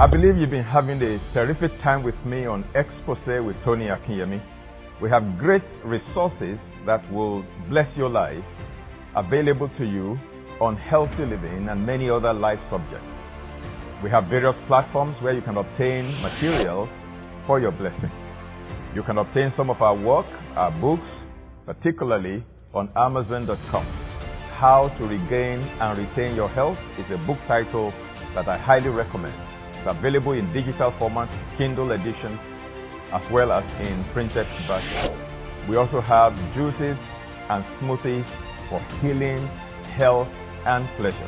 I believe you've been having a terrific time with me on Expose with Tony Akinyemi. We have great resources that will bless your life available to you on healthy living and many other life subjects. We have various platforms where you can obtain material for your blessing. You can obtain some of our work, our books, particularly on Amazon.com. How to Regain and Retain Your Health is a book title that I highly recommend. It's available in digital format, Kindle edition, as well as in printed version. We also have juices and smoothies for healing, health, and pleasure.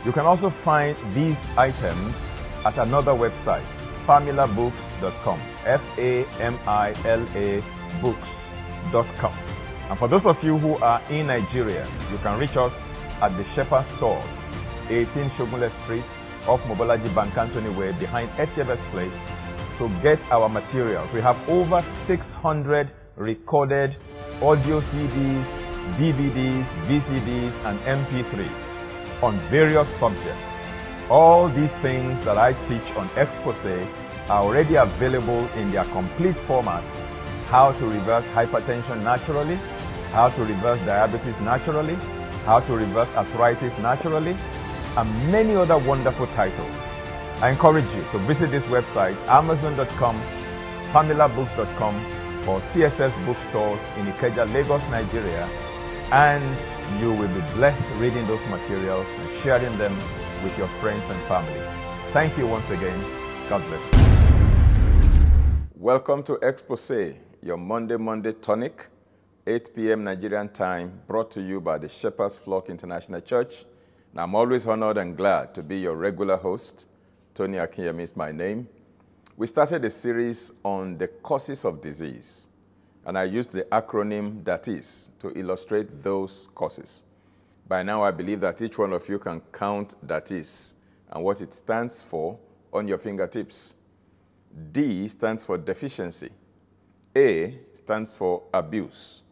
You can also find these items at another website, familabooks.com, F-A-M-I-L-A books.com. And for those of you who are in Nigeria, you can reach us at the Shepherd Store, 18 Shogunle Street, off Mobolaji Bankantoni Way, behind SFS Place, to get our materials. We have over 600 recorded audio CDs, DVDs, VCDs, and MP3s on various subjects. All these things that I teach on Expose are already available in their complete format. How to reverse hypertension naturally, how to reverse diabetes naturally, how to reverse arthritis naturally, and many other wonderful titles. I encourage you to visit this website, Amazon.com, familabooks.com, or CSS bookstores in Ikeja, Lagos, Nigeria, and you will be blessed reading those materials and sharing them with your friends and family. Thank you once again. God bless you. Welcome to Expose, your Monday tonic, 8 p.m. Nigerian time, brought to you by the Shepherd's Flock International Church. And I'm always honored and glad to be your regular host. Tony Akinyemi is my name. We started a series on the causes of disease, and I used the acronym DATIS to illustrate those causes. By now, I believe that each one of you can count DATIS and what it stands for on your fingertips. D stands for deficiency. A stands for abuse.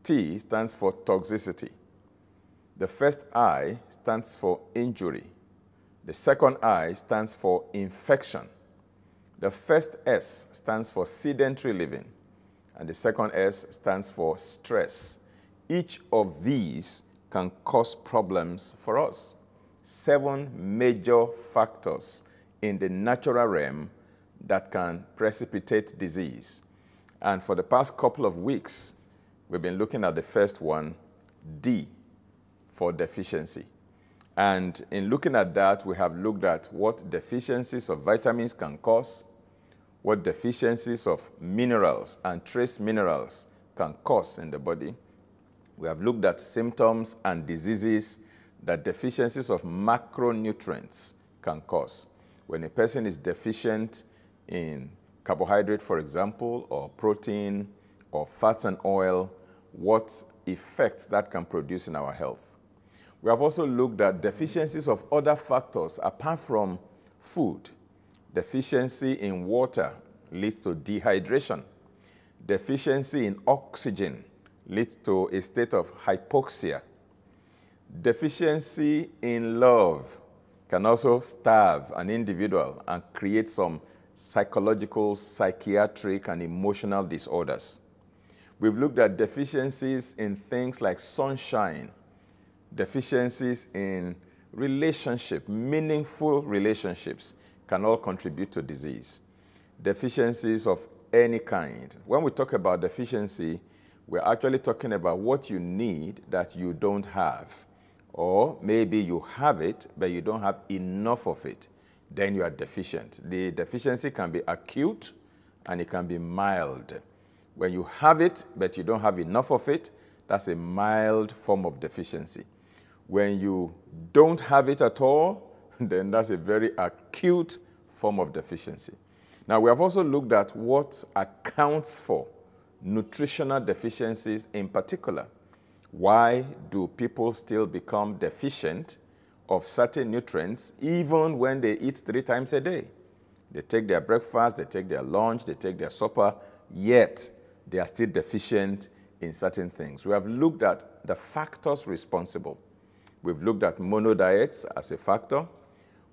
T stands for toxicity. The first I stands for injury. The second I stands for infection. The first S stands for sedentary living. And the second S stands for stress. Each of these can cause problems for us. 7 major factors in the natural realm that can precipitate disease. And for the past couple of weeks, we've been looking at the first one, D, for deficiency. And in looking at that, we have looked at what deficiencies of vitamins can cause, what deficiencies of minerals and trace minerals can cause in the body. We have looked at symptoms and diseases that deficiencies of macronutrients can cause. When a person is deficient in carbohydrate, for example, or protein, or fats and oil, what effects that can produce in our health. We have also looked at deficiencies of other factors apart from food. Deficiency in water leads to dehydration. Deficiency in oxygen leads to a state of hypoxia. Deficiency in love can also starve an individual and create some psychological, psychiatric, and emotional disorders. We've looked at deficiencies in things like sunshine, deficiencies in relationship, meaningful relationships can all contribute to disease. Deficiencies of any kind. When we talk about deficiency, we're actually talking about what you need that you don't have. Or maybe you have it, but you don't have enough of it. Then you are deficient. The deficiency can be acute and it can be mild. When you have it, but you don't have enough of it, that's a mild form of deficiency. When you don't have it at all, then that's a very acute form of deficiency. Now, we have also looked at what accounts for nutritional deficiencies in particular. Why do people still become deficient of certain nutrients even when they eat 3 times a day? They take their breakfast, they take their lunch, they take their supper, yet they are still deficient in certain things. We have looked at the factors responsible. We've looked at monodiets as a factor.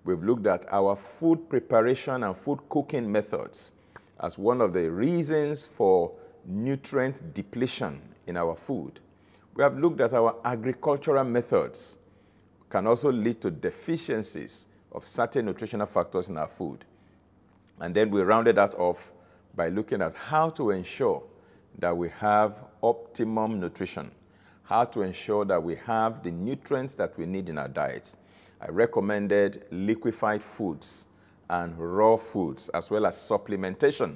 We've looked at our food preparation and food cooking methods as one of the reasons for nutrient depletion in our food. We have looked at our agricultural methods can also lead to deficiencies of certain nutritional factors in our food. And then we rounded that off by looking at how to ensure that we have optimum nutrition, how to ensure that we have the nutrients that we need in our diets. I recommended liquefied foods and raw foods, as well as supplementation.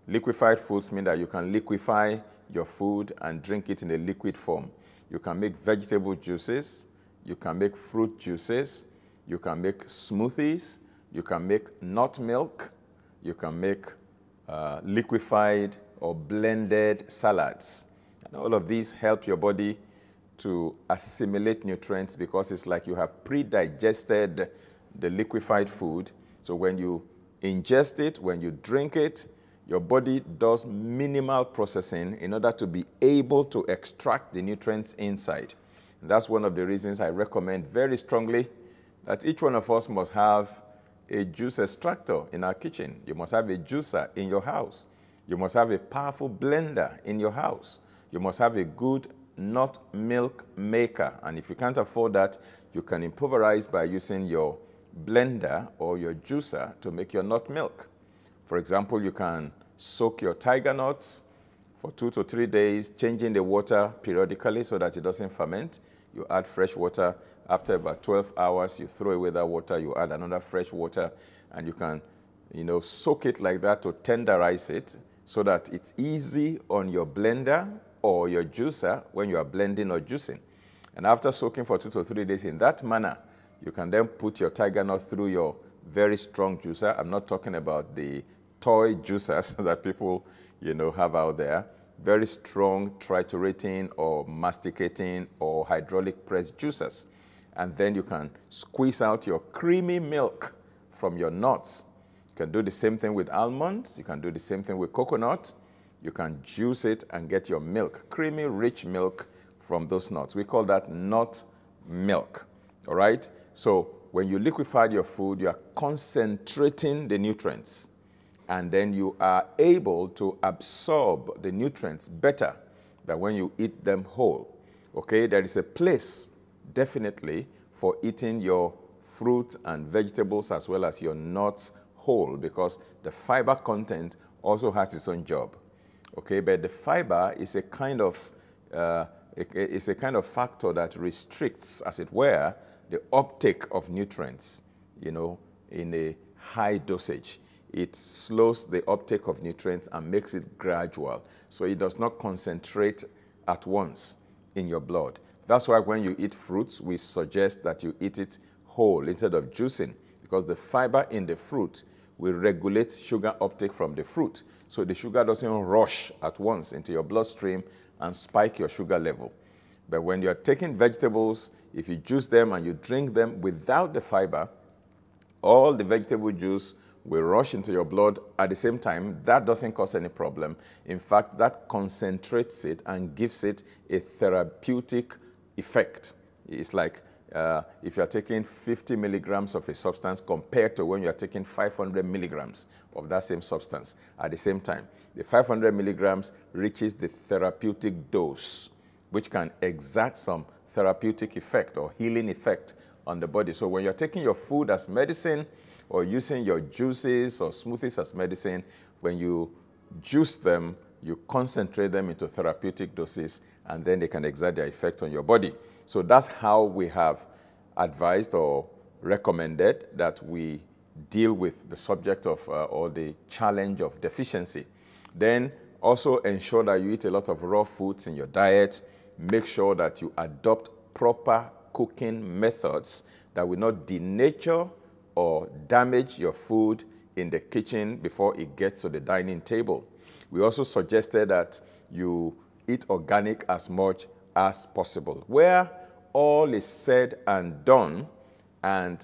Liquefied foods mean that you can liquefy your food and drink it in a liquid form. You can make vegetable juices, you can make fruit juices, you can make smoothies, you can make nut milk, you can make liquefied or blended salads. And all of these help your body to assimilate nutrients because it's like you have pre-digested the liquefied food. So when you ingest it, when you drink it, your body does minimal processing in order to be able to extract the nutrients inside. And that's one of the reasons I recommend very strongly that each one of us must have a juice extractor in our kitchen. You must have a juicer in your house. You must have a powerful blender in your house. You must have a good nut milk maker. And if you can't afford that, you can improvise by using your blender or your juicer to make your nut milk. For example, you can soak your tiger nuts for 2 to 3 days, changing the water periodically so that it doesn't ferment. You add fresh water. After about 12 hours, you throw away that water, you add another fresh water, and you can, soak it like that to tenderize it so that it's easy on your blender or your juicer when you are blending or juicing. And after soaking for 2 to 3 days in that manner, you can then put your tiger nut through your very strong juicer. I'm not talking about the toy juicers that people, have out there. Very strong triturating or masticating or hydraulic press juicers. And then you can squeeze out your creamy milk from your nuts. You can do the same thing with almonds. You can do the same thing with coconut. You can juice it and get your milk, creamy, rich milk from those nuts. We call that nut milk, all right? So when you liquefy your food, you are concentrating the nutrients, and then you are able to absorb the nutrients better than when you eat them whole, okay? There is a place, definitely, for eating your fruits and vegetables as well as your nuts whole, because the fiber content also has its own job. Okay, but the fiber is a kind of factor that restricts, as it were, the uptake of nutrients, in a high dosage. It slows the uptake of nutrients and makes it gradual, so it does not concentrate at once in your blood. That's why when you eat fruits, we suggest that you eat it whole instead of juicing, because the fiber in the fruit will regulate sugar uptake from the fruit, so the sugar doesn't rush at once into your bloodstream and spike your sugar level. But when you're taking vegetables, if you juice them and you drink them without the fiber, all the vegetable juice will rush into your blood at the same time. That doesn't cause any problem. In fact, that concentrates it and gives it a therapeutic effect. It's like if you're taking 50 milligrams of a substance compared to when you're taking 500 milligrams of that same substance at the same time. The 500 milligrams reaches the therapeutic dose, which can exert some therapeutic effect or healing effect on the body. So when you're taking your food as medicine or using your juices or smoothies as medicine, when you juice them, you concentrate them into therapeutic doses, and then they can exert their effect on your body. So that's how we have advised or recommended that we deal with the subject of or the challenge of deficiency. Then also ensure that you eat a lot of raw foods in your diet. Make sure that you adopt proper cooking methods that will not denature or damage your food in the kitchen before it gets to the dining table. We also suggested that you eat organic as much as possible. Where all is said and done and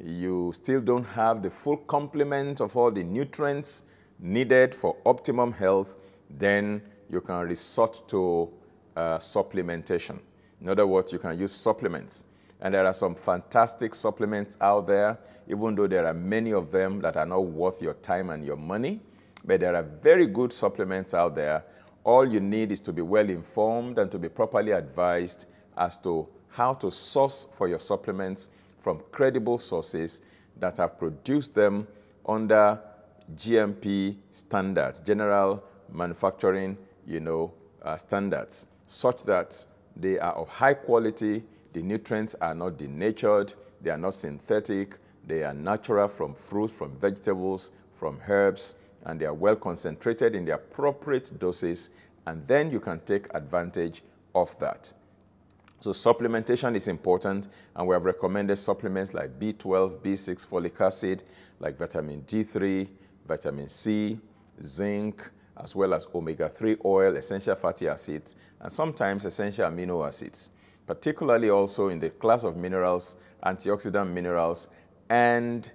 you still don't have the full complement of all the nutrients needed for optimum health, then you can resort to supplementation. In other words, you can use supplements. And there are some fantastic supplements out there, even though there are many of them that are not worth your time and your money. But there are very good supplements out there. All you need is to be well informed and to be properly advised as to how to source for your supplements from credible sources that have produced them under GMP standards, general manufacturing, standards, such that they are of high quality, the nutrients are not denatured, they are not synthetic, they are natural from fruits, from vegetables, from herbs, and they are well concentrated in the appropriate doses, and then you can take advantage of that. So supplementation is important, and we have recommended supplements like B12, B6, folic acid, like vitamin D3, vitamin C, zinc, as well as omega-3 oil, essential fatty acids, and sometimes essential amino acids, particularly also in the class of minerals, antioxidant minerals, and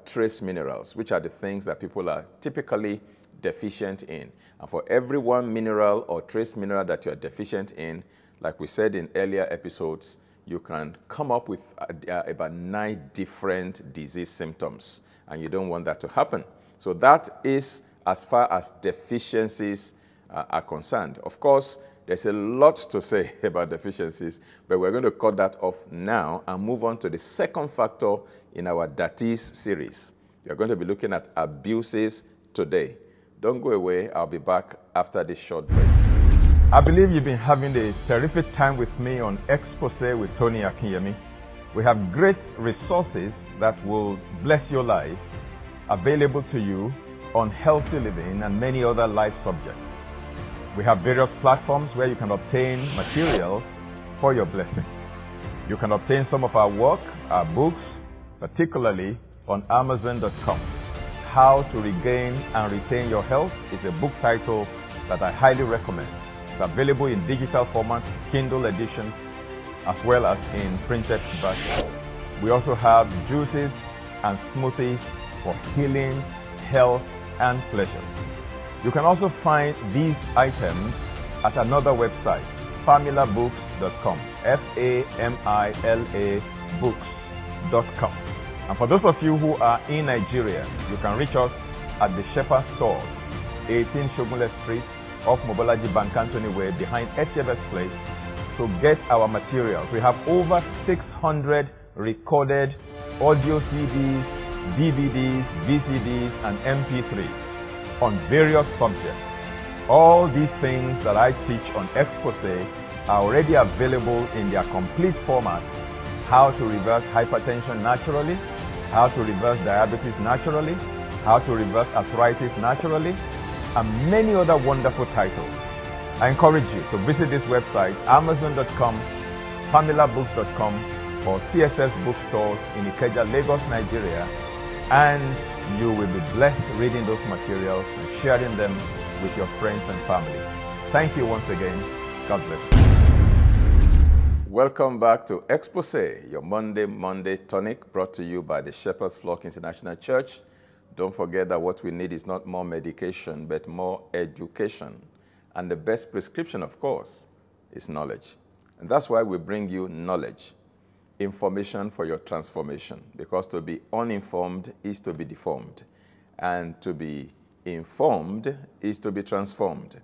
trace minerals, which are the things that people are typically deficient in. And for every one mineral or trace mineral that you are deficient in, like we said in earlier episodes, you can come up with about 9 different disease symptoms, and you don't want that to happen. So that is as far as deficiencies are concerned. Of course, there's a lot to say about deficiencies, but we're going to cut that off now and move on to the second factor in our DATIS series. We're going to be looking at abuses today. Don't go away. I'll be back after this short break. I believe you've been having a terrific time with me on Expose with Tony Akinyemi. We have great resources that will bless your life available to you on healthy living and many other life subjects. We have various platforms where you can obtain materials for your blessing. You can obtain some of our work, our books, particularly on Amazon.com. How to Regain and Retain Your Health is a book title that I highly recommend. It's available in digital format, Kindle edition, as well as in printed version. We also have juices and smoothies for healing, health, and pleasure. You can also find these items at another website, familabooks.com, F-A-M-I-L-A books.com. And for those of you who are in Nigeria, you can reach us at the Shepherd Stores, 18 Shogunle Street, off Mobolaji Bankantoni Way, behind S4 Ep6, to get our materials. We have over 600 recorded audio CDs, DVDs, VCDs, and MP3s on various subjects. All these things that I teach on Expose are already available in their complete format. How to reverse hypertension naturally, how to reverse diabetes naturally, how to reverse arthritis naturally, and many other wonderful titles. I encourage you to visit this website, Amazon.com, familabooks.com, or CSS bookstores in Ikeja, Lagos, Nigeria, and you will be blessed reading those materials and sharing them with your friends and family. Thank you once again. God bless you. Welcome back to Expose, your Monday tonic, brought to you by the Shepherd's Flock International Church. Don't forget that what we need is not more medication, but more education. And the best prescription, of course, is knowledge. And that's why we bring you knowledge, information for your transformation. Because to be uninformed is to be deformed. And to be informed is to be transformed.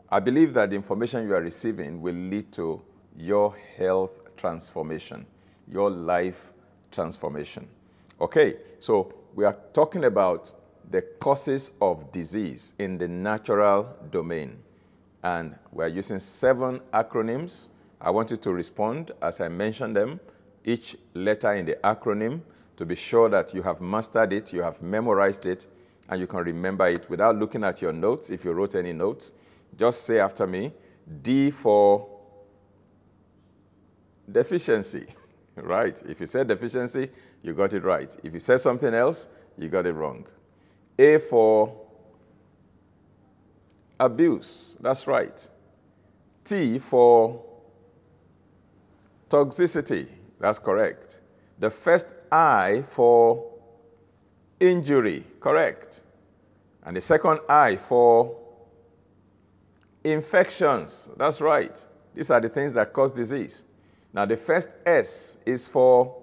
I believe that the information you are receiving will lead to your health transformation, your life transformation. Okay, so we are talking about the causes of disease in the natural domain. And we're using 7 acronyms. I want you to respond as I mention them, each letter in the acronym, to be sure that you have mastered it, you have memorized it, and you can remember it without looking at your notes. If you wrote any notes, just say after me, D for deficiency, right? If you said deficiency, you got it right. If you said something else, you got it wrong. A for abuse, that's right. T for toxicity, that's correct. The first I for injury, correct. And the second I for infections, that's right. These are the things that cause disease. Now, the first S is for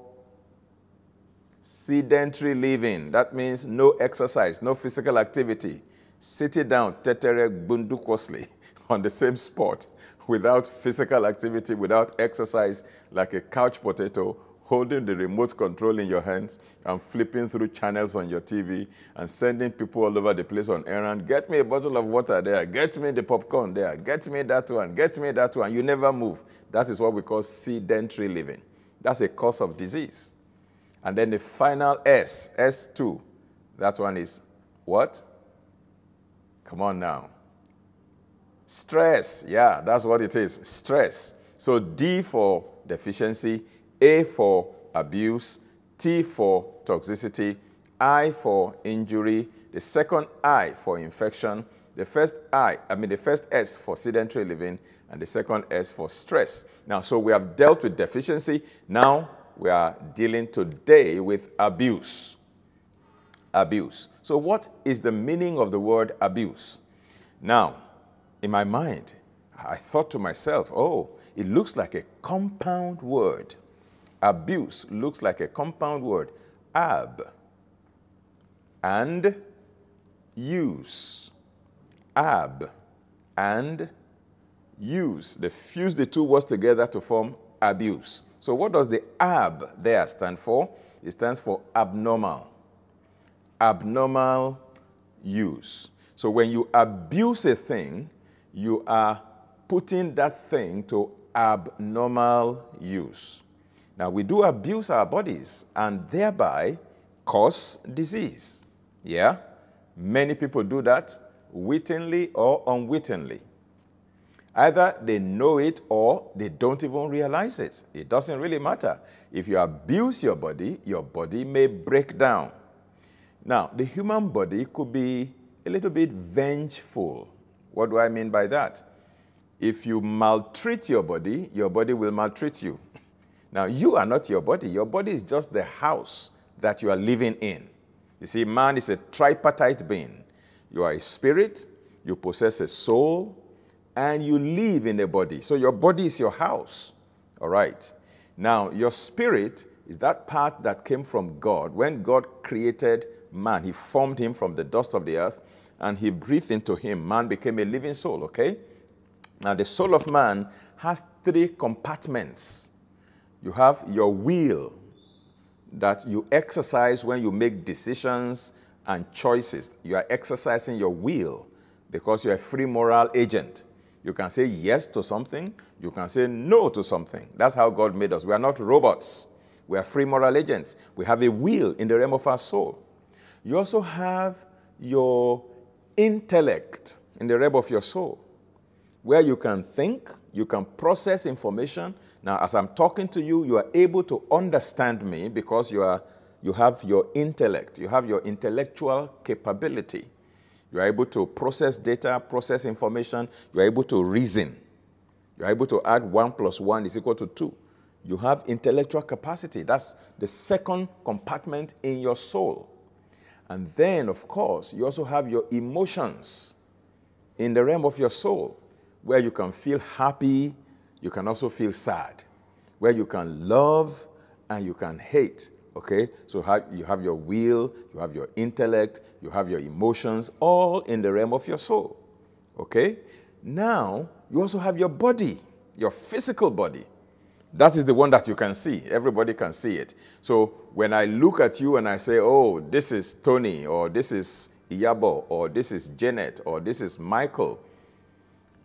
sedentary living. That means no exercise, no physical activity. Sitting down, tetere bundukosli, on the same spot, without physical activity, without exercise, like a couch potato, holding the remote control in your hands and flipping through channels on your TV and sending people all over the place on errand. Get me a bottle of water there. Get me the popcorn there. Get me that one. Get me that one. You never move. That is what we call sedentary living. That's a cause of disease. And then the final S, S2, that one is what? Come on now. Stress. Yeah, that's what it is. Stress. So D for deficiency, A for abuse, T for toxicity, I for injury, the second I for infection, the first S for sedentary living, and the second S for stress. Now, so we have dealt with deficiency. Now, we are dealing today with abuse. Abuse. So what is the meaning of the word abuse? Now, in my mind, I thought to myself, oh, it looks like a compound word. Abuse looks like a compound word. Ab and use. Ab and use. They fuse the two words together to form abuse. So what does the ab there stand for? It stands for abnormal. Abnormal use. So when you abuse a thing, you are putting that thing to abnormal use. Now, we do abuse our bodies and thereby cause disease. Yeah? Many people do that wittingly or unwittingly. Either they know it or they don't even realize it. It doesn't really matter. If you abuse your body may break down. Now, the human body could be a little bit vengeful. What do I mean by that? If you maltreat your body will maltreat you. Now, you are not your body. Your body is just the house that you are living in. You see, man is a tripartite being. You are a spirit, you possess a soul, and you live in a body. So your body is your house. All right. Now, your spirit is that part that came from God. When God created man, he formed him from the dust of the earth, and he breathed into him. Man became a living soul, okay? Now, the soul of man has 3 compartments. You have your will that you exercise when you make decisions and choices. You are exercising your will because you're a free moral agent. You can say yes to something. You can say no to something. That's how God made us. We are not robots. We are free moral agents. We have a will in the realm of our soul. You also have your intellect in the realm of your soul, where you can think, you can process information. Now, as I'm talking to you, you are able to understand me because you have your intellect. You have your intellectual capability. You are able to process data, process information. You are able to reason. You are able to add 1 + 1 is equal to 2. You have intellectual capacity. That's the second compartment in your soul. And then, of course, you also have your emotions in the realm of your soul, where you can feel happy, you can also feel sad, where you can love and you can hate, okay? So you have your will, you have your intellect, you have your emotions, all in the realm of your soul, okay? Now, you also have your body, your physical body. That is the one that you can see. Everybody can see it. So when I look at you and I say, oh, this is Tony, or this is Iyabo, or this is Janet, or this is Michael,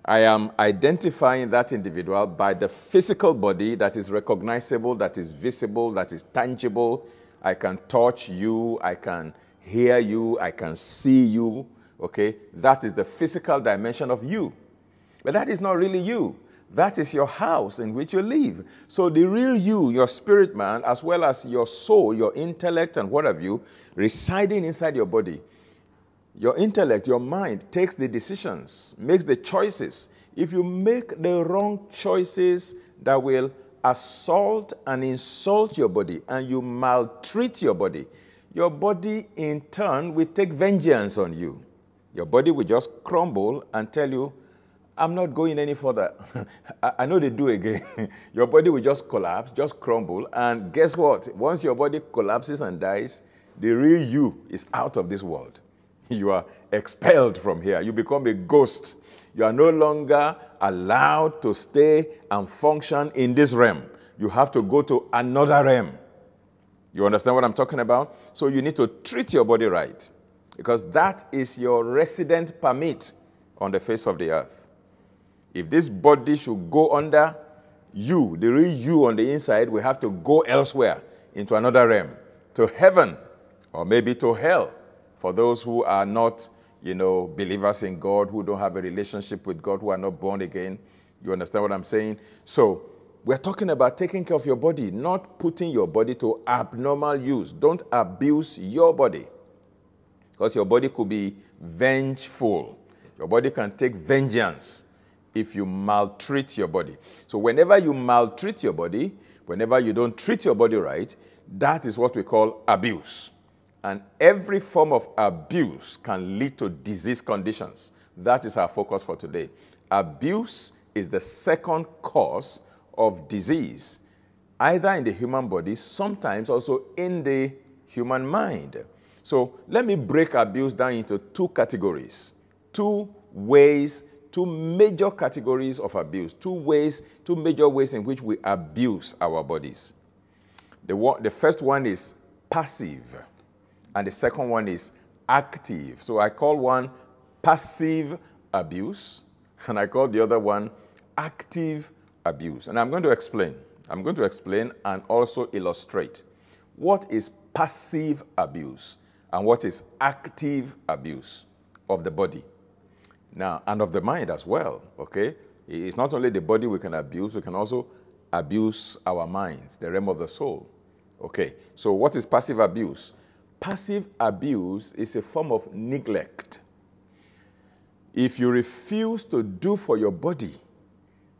I am identifying that individual by the physical body that is recognizable, that is visible, that is tangible. I can touch you, I can hear you, I can see you, okay? That is the physical dimension of you. But that is not really you. That is your house in which you live. So the real you, your spirit man, as well as your soul, your intellect and what have you, residing inside your body. Your intellect, your mind, takes the decisions, makes the choices. If you make the wrong choices that will assault and insult your body, and you maltreat your body in turn will take vengeance on you. Your body will just crumble and tell you, I'm not going any further. I know they do again. Your body will just collapse, just crumble, and guess what? Once your body collapses and dies, the real you is out of this world. You are expelled from here. You become a ghost. You are no longer allowed to stay and function in this realm. You have to go to another realm. You understand what I'm talking about? So you need to treat your body right, because that is your resident permit on the face of the earth. If this body should go under, you, the real you on the inside, will have to go elsewhere into another realm, to heaven, or maybe to hell, for those who are not, believers in God, who don't have a relationship with God, who are not born again. You understand what I'm saying? So we're talking about taking care of your body, not putting your body to abnormal use. Don't abuse your body, because your body could be vengeful. Your body can take vengeance if you maltreat your body. So whenever you maltreat your body, whenever you don't treat your body right, that is what we call abuse. And every form of abuse can lead to disease conditions. That is our focus for today. Abuse is the second cause of disease, either in the human body, sometimes also in the human mind. So let me break abuse down into two categories, two major categories of abuse, two major ways in which we abuse our bodies. The first one is passive, and the second one is active. So I call one passive abuse, and I call the other one active abuse. And I'm going to explain. I'm going to explain and also illustrate what is passive abuse and what is active abuse of the body. Now, and of the mind as well, okay? It's not only the body we can abuse, we can also abuse our minds, the realm of the soul. Okay, so what is passive abuse? Passive abuse is a form of neglect. If you refuse to do for your body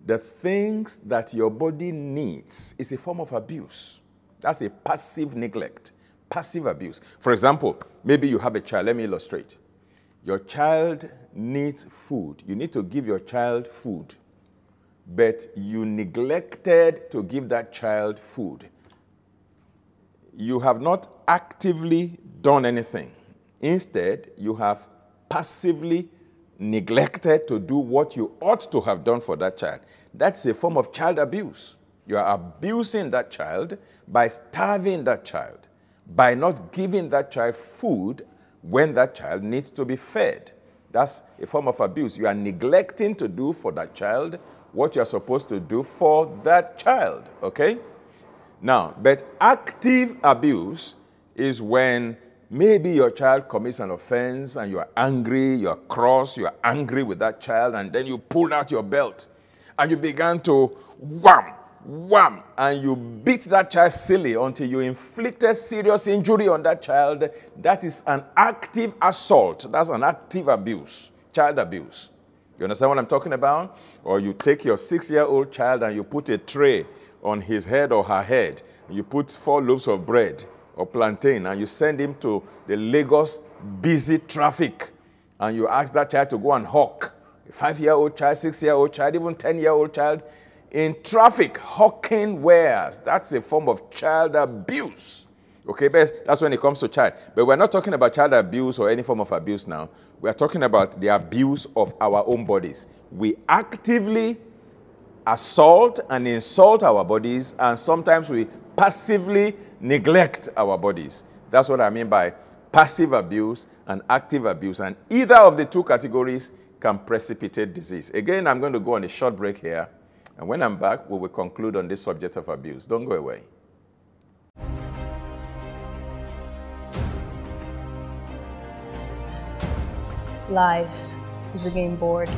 the things that your body needs, it's a form of abuse. That's a passive neglect, passive abuse. For example, maybe you have a child. Let me illustrate. Your child needs food. You need to give your child food, but you neglected to give that child food. You have not actively done anything. Instead, you have passively neglected to do what you ought to have done for that child. That's a form of child abuse. You are abusing that child by starving that child, by not giving that child food when that child needs to be fed. That's a form of abuse. You are neglecting to do for that child what you are supposed to do for that child, okay? Now, but active abuse is when maybe your child commits an offense and you are angry, you are cross, you are angry with that child, and then you pull out your belt and you began to wham, wham, and you beat that child silly until you inflicted serious injury on that child. That is an active assault. That's an active abuse, child abuse. You understand what I'm talking about? Or you take your 6-year-old child and you put a tray on his head or her head. You put 4 loaves of bread or plantain and you send him to the Lagos busy traffic, and you ask that child to go and hawk. A 5-year-old child, 6-year-old child, even 10-year-old child in traffic, hawking wares. That's a form of child abuse. Okay, but that's when it comes to child. But we're not talking about child abuse or any form of abuse now. We're talking about the abuse of our own bodies. We actively assault and insult our bodies, and sometimes we passively neglect our bodies. That's what I mean by passive abuse and active abuse. And either of the two categories can precipitate disease. Again, I'm going to go on a short break here. And when I'm back, we will conclude on this subject of abuse. Don't go away. Life is a game board.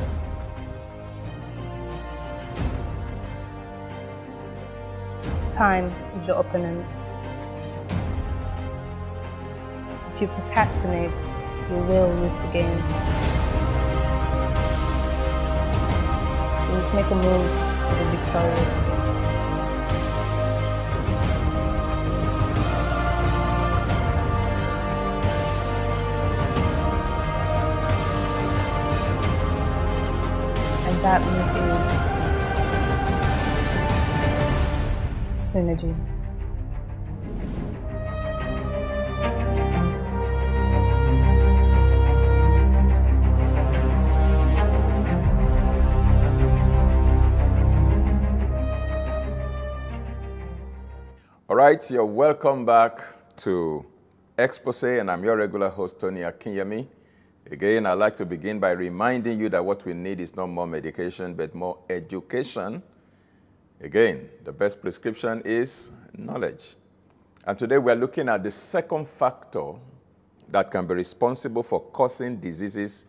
Time is your opponent. If you procrastinate, you will lose the game. You must make a move to be victorious. that move is synergy. All right, you're welcome back to Expose, and I'm your regular host, Tony Akinyemi. Again, I'd like to begin by reminding you that what we need is not more medication, but more education. Again, the best prescription is knowledge. And today we're looking at the second factor that can be responsible for causing diseases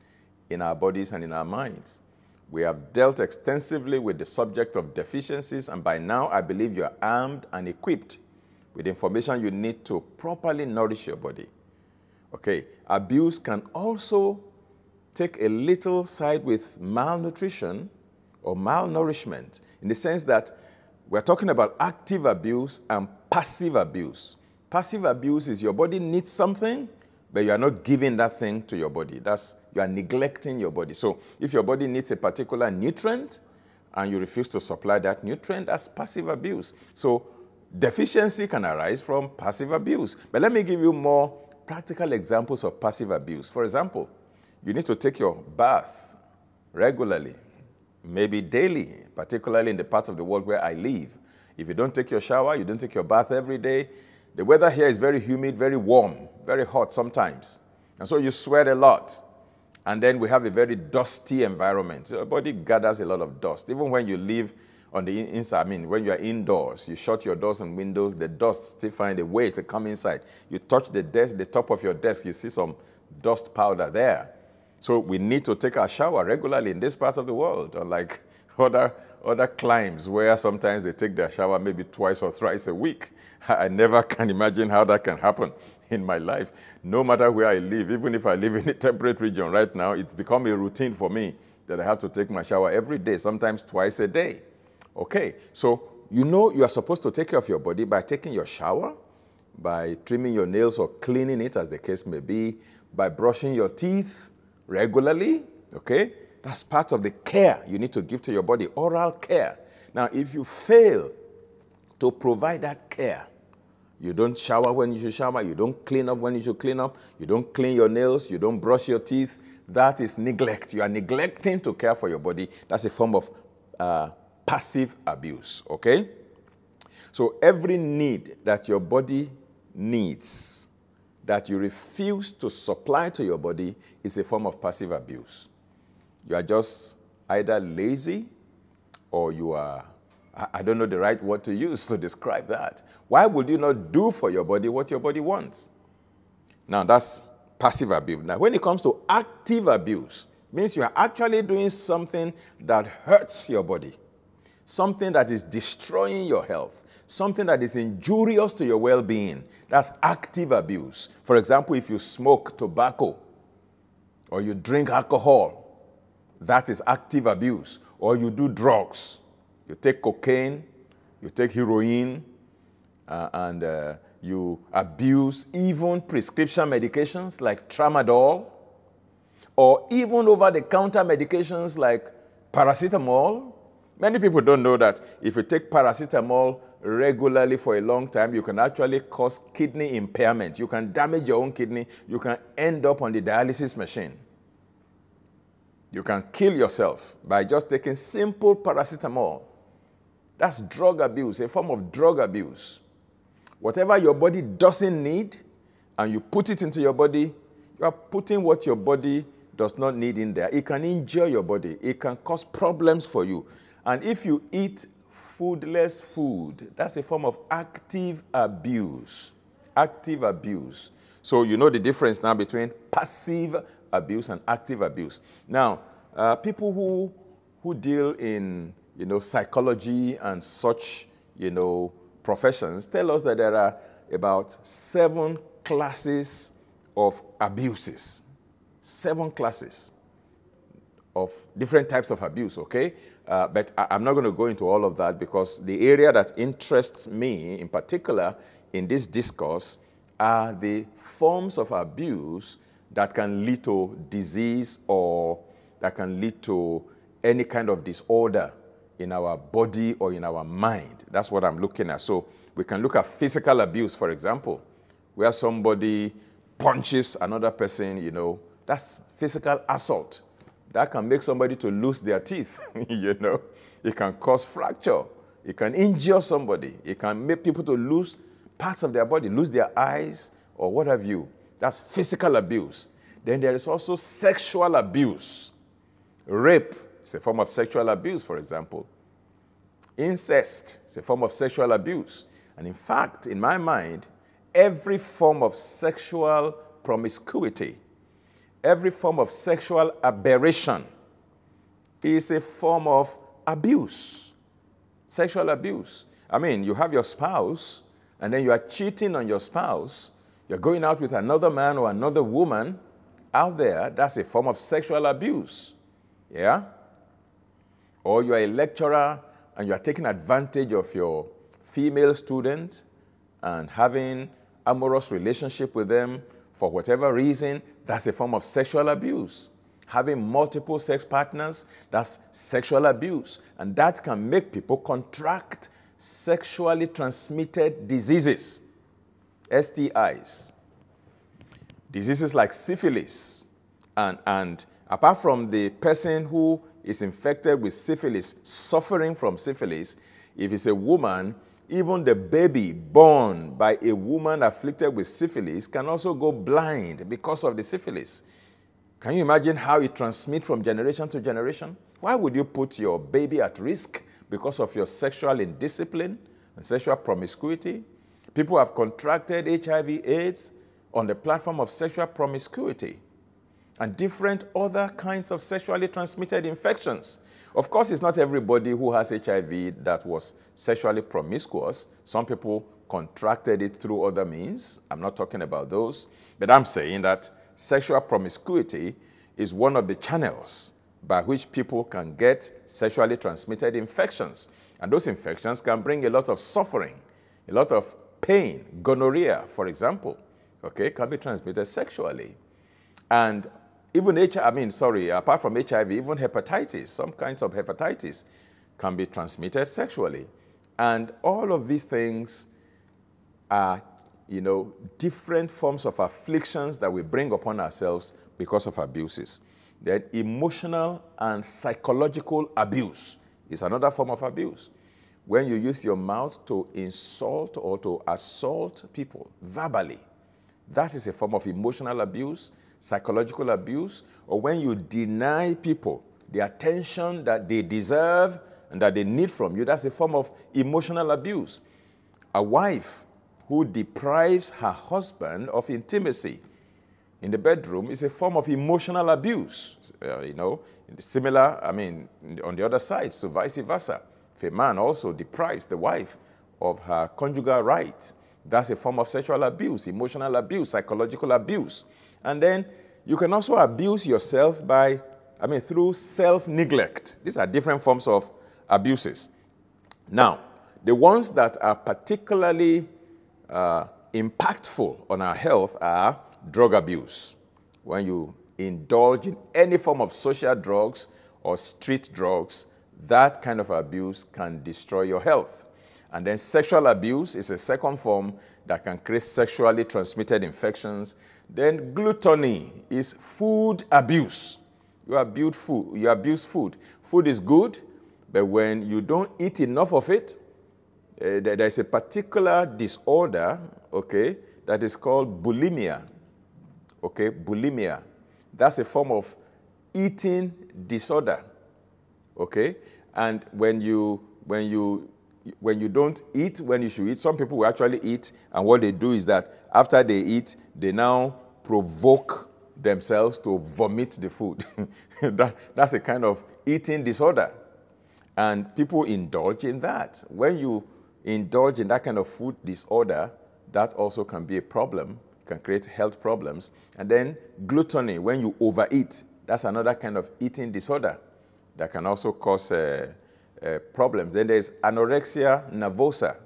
in our bodies and in our minds. We have dealt extensively with the subject of deficiencies, and by now I believe you're armed and equipped with information you need to properly nourish your body. Okay, abuse can also take a little side with malnutrition or malnourishment, in the sense that we're talking about active abuse and passive abuse. Passive abuse is your body needs something, but you are not giving that thing to your body. You are neglecting your body. So if your body needs a particular nutrient and you refuse to supply that nutrient, that's passive abuse. So deficiency can arise from passive abuse. But let me give you more practical examples of passive abuse. For example, you need to take your bath regularly, maybe daily, particularly in the part of the world where I live. If you don't take your shower, you don't take your bath every day, the weather here is very humid, very warm, very hot sometimes. And so you sweat a lot. And then we have a very dusty environment. Your body gathers a lot of dust. Even when you live on the inside, when you are indoors, you shut your doors and windows, the dust still find a way to come inside. You touch the desk, the top of your desk, you see some dust powder there. So we need to take our shower regularly in this part of the world, unlike other climes where sometimes they take their shower maybe twice or thrice a week. I never can imagine how that can happen in my life. No matter where I live, even if I live in a temperate region right now, it's become a routine for me that I have to take my shower every day, sometimes twice a day. Okay, so you know you are supposed to take care of your body by taking your shower, by trimming your nails or cleaning it, as the case may be, by brushing your teeth regularly, okay? That's part of the care you need to give to your body, oral care. Now, if you fail to provide that care, you don't shower when you should shower, you don't clean up when you should clean up, you don't clean your nails, you don't brush your teeth, that is neglect. You are neglecting to care for your body. That's a form of passive abuse, okay? So every need that your body needs that you refuse to supply to your body is a form of passive abuse. You are just either lazy or you are, I don't know the right word to use to describe that. Why would you not do for your body what your body wants? Now that's passive abuse. Now when it comes to active abuse, it means you are actually doing something that hurts your body, something that is destroying your health, something that is injurious to your well-being. That's active abuse. For example, if you smoke tobacco or you drink alcohol, that is active abuse. Or you do drugs. You take cocaine, you take heroin, and you abuse even prescription medications like tramadol, or even over-the-counter medications like paracetamol. Many people don't know that if you take paracetamol regularly for a long time, you can actually cause kidney impairment. You can damage your own kidney. You can end up on the dialysis machine. You can kill yourself by just taking simple paracetamol. That's drug abuse, a form of drug abuse. Whatever your body doesn't need, and you put it into your body, you are putting what your body does not need in there. It can injure your body. It can cause problems for you. And if you eat foodless food, that's a form of active abuse. Active abuse. So you know the difference now between passive abuse and active abuse. Now, people who deal in psychology and such professions tell us that there are about 7 classes of abuses. 7 classes of different types of abuse, okay? But I'm not going to go into all of that because the area that interests me in particular in this discourse are the forms of abuse that can lead to disease or that can lead to any kind of disorder in our body or in our mind. That's what I'm looking at. So we can look at physical abuse, for example, where somebody punches another person, you know, that's physical assault. That can make somebody to lose their teeth, you know. It can cause fracture. It can injure somebody. It can make people to lose parts of their body, lose their eyes or what have you. That's physical abuse. Then there is also sexual abuse. Rape is a form of sexual abuse, for example. Incest is a form of sexual abuse. And in fact, in my mind, every form of sexual promiscuity, every form of sexual aberration is a form of abuse, sexual abuse. I mean, you have your spouse, and then you are cheating on your spouse. You're going out with another man or another woman out there. That's a form of sexual abuse, yeah? Or you are a lecturer, and you are taking advantage of your female student and having amorous relationship with them for whatever reason. That's a form of sexual abuse. Having multiple sex partners, that's sexual abuse. And that can make people contract sexually transmitted diseases, STIs. Diseases like syphilis. And apart from the person who is infected with syphilis, suffering from syphilis, if it's a woman, even the baby born by a woman afflicted with syphilis can also go blind because of the syphilis. Can you imagine how it transmits from generation to generation? Why would you put your baby at risk because of your sexual indiscipline and sexual promiscuity? People have contracted HIV/AIDS on the platform of sexual promiscuity and different other kinds of sexually transmitted infections. Of course, it's not everybody who has HIV that was sexually promiscuous. Some people contracted it through other means. I'm not talking about those. But I'm saying that sexual promiscuity is one of the channels by which people can get sexually transmitted infections. And those infections can bring a lot of suffering, a lot of pain. Gonorrhea, for example, okay, can be transmitted sexually. And even apart from HIV, even hepatitis, some kinds of hepatitis can be transmitted sexually. And all of these things are, you know, different forms of afflictions that we bring upon ourselves because of abuses. Then emotional and psychological abuse is another form of abuse. When you use your mouth to insult or to assault people verbally, that is a form of emotional abuse, psychological abuse. Or when you deny people the attention that they deserve and that they need from you, that's a form of emotional abuse. A wife who deprives her husband of intimacy in the bedroom is a form of emotional abuse. You know, similar, on the other side, so vice versa. If a man also deprives the wife of her conjugal rights, that's a form of sexual abuse, emotional abuse, psychological abuse. And then you can also abuse yourself through self-neglect. These are different forms of abuses. Now, the ones that are particularly impactful on our health are drug abuse. When you indulge in any form of social drugs or street drugs, that kind of abuse can destroy your health. And then sexual abuse is a second form that can create sexually transmitted infections. Then gluttony is food abuse. You abuse food. Food is good, but when you don't eat enough of it, there is a particular disorder, okay, that is called bulimia. Okay, bulimia. That's a form of eating disorder. Okay, and when you don't eat when you should eat, some people will actually eat, and what they do is that after they eat, they now provoke themselves to vomit the food. That's a kind of eating disorder. And people indulge in that. When you indulge in that kind of food disorder, that also can be a problem, can create health problems. And then gluttony, when you overeat, that's another kind of eating disorder that can also cause problems. Then there's anorexia nervosa.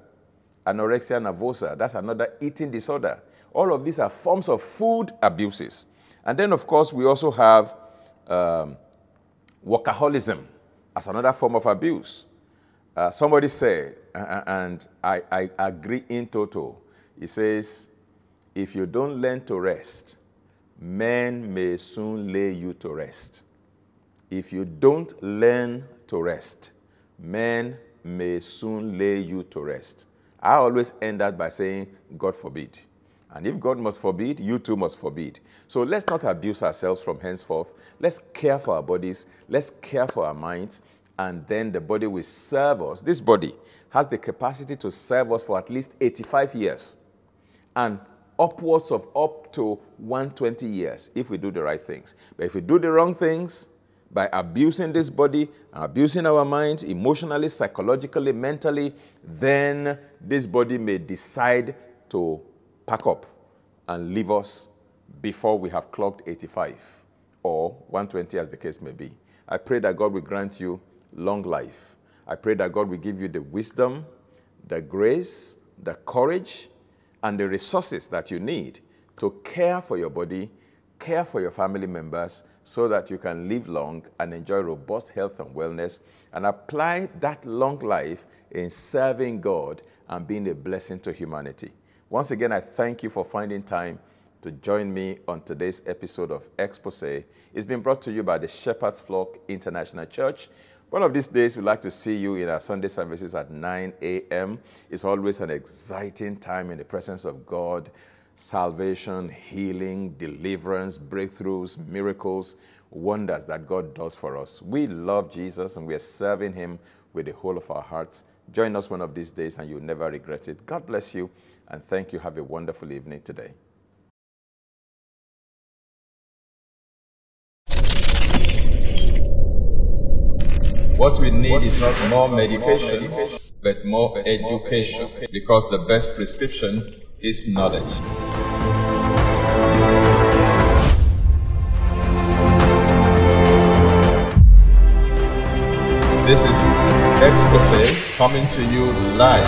Anorexia nervosa, that's another eating disorder. All of these are forms of food abuses. And then, of course, we also have workaholism. as another form of abuse. Somebody said, and I agree in total, he says, if you don't learn to rest, men may soon lay you to rest. If you don't learn to rest, men may soon lay you to rest. I always end that by saying, God forbid. And if God must forbid, you too must forbid. So let's not abuse ourselves from henceforth. Let's care for our bodies. Let's care for our minds. And then the body will serve us. This body has the capacity to serve us for at least 85 years. And upwards of up to 120 years if we do the right things. But if we do the wrong things, by abusing this body, abusing our minds, emotionally, psychologically, mentally, then this body may decide to pack up and leave us before we have clocked 85 or 120 as the case may be. I pray that God will grant you long life. I pray that God will give you the wisdom, the grace, the courage, and the resources that you need to care for your body, care for your family members, so that you can live long and enjoy robust health and wellness, and apply that long life in serving God and being a blessing to humanity. Once again, I thank you for finding time to join me on today's episode of Expose. It's been brought to you by the Shepherd's Flock International Church. One of these days, we'd like to see you in our Sunday services at 9 a.m. It's always an exciting time in the presence of God. Salvation, healing, deliverance, breakthroughs, miracles, wonders that God does for us. We love Jesus and we are serving him with the whole of our hearts. Join us one of these days and you'll never regret it. God bless you and thank you. Have a wonderful evening today. What we need is not more medication, but more education, because the best prescription is knowledge. This is Expose coming to you live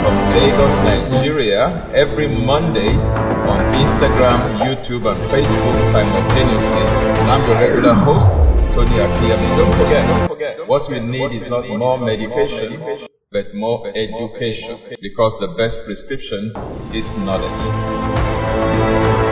from Lagos, Nigeria, every Monday on Instagram, YouTube, and Facebook simultaneously. And I'm your regular host, Tony Akiyami. Don't forget, what we need is not more medication, but more education, because the best prescription is knowledge.